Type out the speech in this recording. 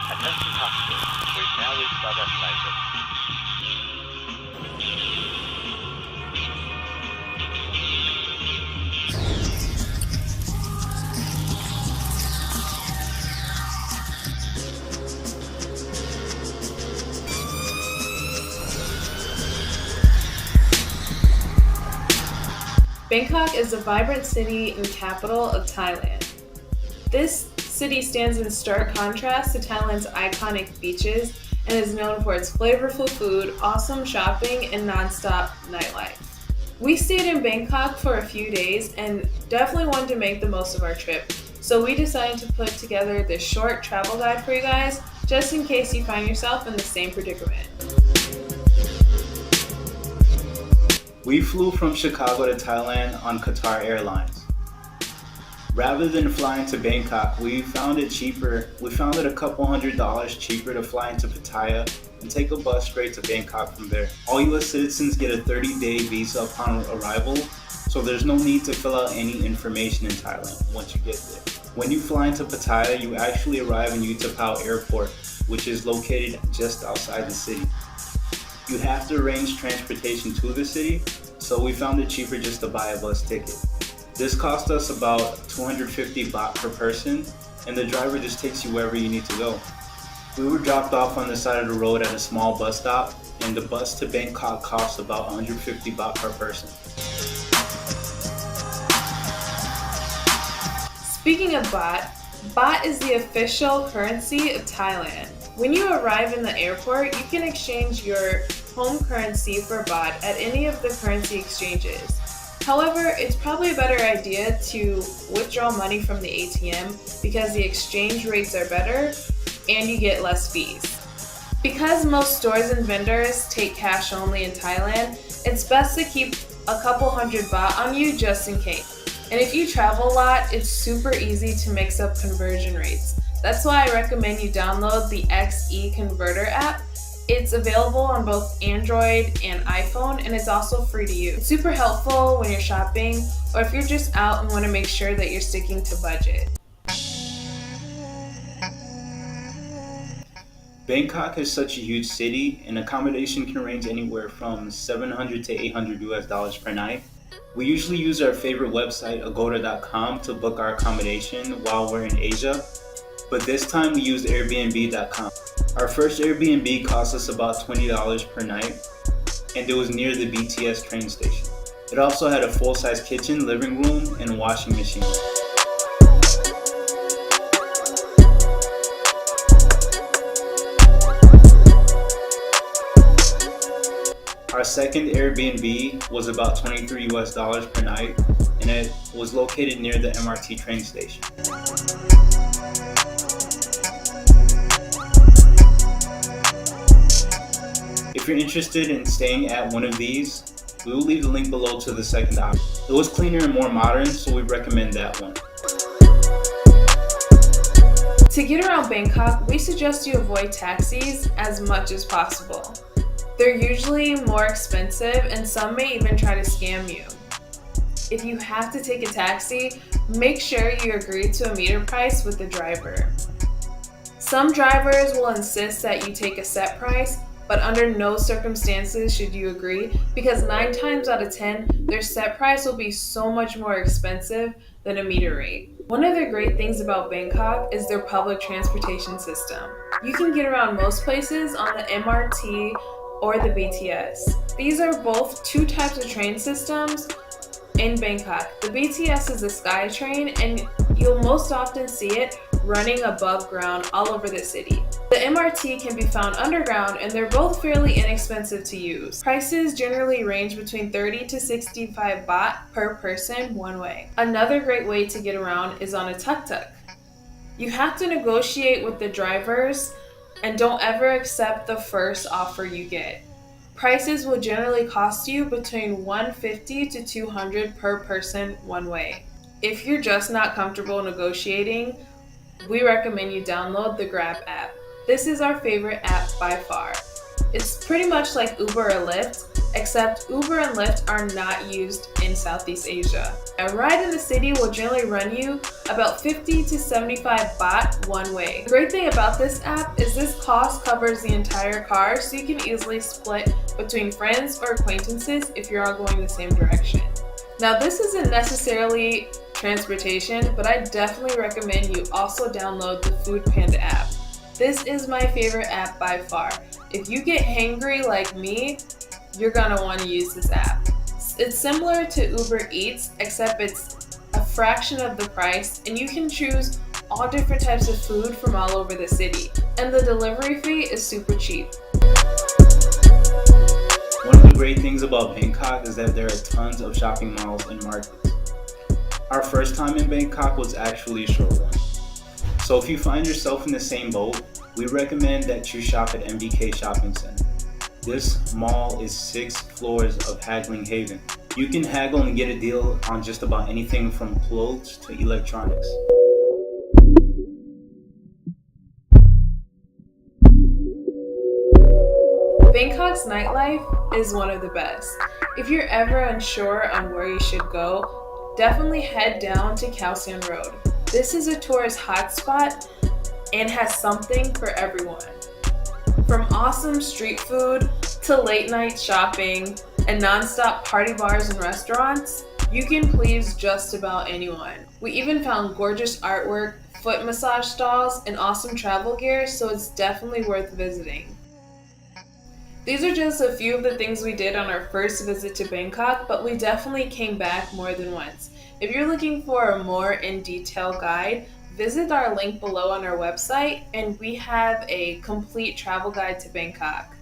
Attention passengers, we've now reached our destination. Bangkok is a vibrant city and capital of Thailand. This city stands in stark contrast to Thailand's iconic beaches and is known for its flavorful food, awesome shopping, and non-stop nightlife. We stayed in Bangkok for a few days and definitely wanted to make the most of our trip, so we decided to put together this short travel guide for you guys, just in case you find yourself in the same predicament. We flew from Chicago to Thailand on Qatar Airlines. Rather than flying to Bangkok, we found it a couple $100s cheaper to fly into Pattaya and take a bus straight to Bangkok from there. All US citizens get a 30-day visa upon arrival, so there's no need to fill out any information in Thailand once you get there. When you fly into Pattaya, you actually arrive in Utapao Airport, which is located just outside the city. You have to arrange transportation to the city, so we found it cheaper just to buy a bus ticket. This cost us about 250 baht per person, and the driver just takes you wherever you need to go. We were dropped off on the side of the road at a small bus stop, and the bus to Bangkok costs about 150 baht per person. Speaking of baht, baht is the official currency of Thailand. When you arrive in the airport, you can exchange your home currency for baht at any of the currency exchanges. However, it's probably a better idea to withdraw money from the ATM because the exchange rates are better and you get less fees. Because most stores and vendors take cash only in Thailand, it's best to keep a couple hundred baht on you just in case. And if you travel a lot, it's super easy to mix up conversion rates. That's why I recommend you download the XE Converter app. It's available on both Android and iPhone, and it's also free to use. It's super helpful when you're shopping or if you're just out and want to make sure that you're sticking to budget. Bangkok is such a huge city, and accommodation can range anywhere from $700 to $800 per night. We usually use our favorite website, Agoda.com, to book our accommodation while we're in Asia, but this time we used Airbnb.com. Our first Airbnb cost us about $20 per night, and it was near the BTS train station. It also had a full-size kitchen, living room, and washing machine. Our second Airbnb was about $23 per night, and it was located near the MRT train station. If you're interested in staying at one of these, we will leave the link below to the second option. It was cleaner and more modern, so we recommend that one. To get around Bangkok, we suggest you avoid taxis as much as possible. They're usually more expensive and some may even try to scam you. If you have to take a taxi, make sure you agree to a meter price with the driver. Some drivers will insist that you take a set price, but under no circumstances should you agree because 9 times out of 10, their set price will be so much more expensive than a meter rate. One of the great things about Bangkok is their public transportation system. You can get around most places on the MRT or the BTS. These are both 2 types of train systems in Bangkok. The BTS is a sky train and you'll most often see it running above ground all over the city. The MRT can be found underground and they're both fairly inexpensive to use. Prices generally range between 30 to 65 baht per person one way. Another great way to get around is on a tuk-tuk. You have to negotiate with the drivers and don't ever accept the first offer you get. Prices will generally cost you between 150 to 200 per person one way. If you're just not comfortable negotiating, we recommend you download the Grab app. This is our favorite app by far. It's pretty much like Uber or Lyft, except Uber and Lyft are not used in Southeast Asia. A ride in the city will generally run you about 50 to 75 baht one way. The great thing about this app is this cost covers the entire car, so you can easily split between friends or acquaintances if you're all going the same direction. Now, this isn't necessarily transportation, but I definitely recommend you also download the Food Panda app. This is my favorite app by far. If you get hangry like me, you're gonna want to use this app. It's similar to Uber Eats, except it's a fraction of the price, and you can choose all different types of food from all over the city. And the delivery fee is super cheap. One of the great things about Bangkok is that there are tons of shopping malls and markets. Our first time in Bangkok was actually a short one. So if you find yourself in the same boat, we recommend that you shop at MBK Shopping Center. This mall is 6 floors of haggling haven. You can haggle and get a deal on just about anything from clothes to electronics. Bangkok's nightlife is one of the best. If you're ever unsure on where you should go, definitely head down to Quaos Road. This is a tourist hotspot and has something for everyone. From awesome street food to late night shopping and non-stop party bars and restaurants, you can please just about anyone. We even found gorgeous artwork, foot massage stalls, and awesome travel gear, so it's definitely worth visiting. These are just a few of the things we did on our first visit to Bangkok, but we definitely came back more than once. If you're looking for a more in-detail guide, visit our link below on our website, and we have a complete travel guide to Bangkok.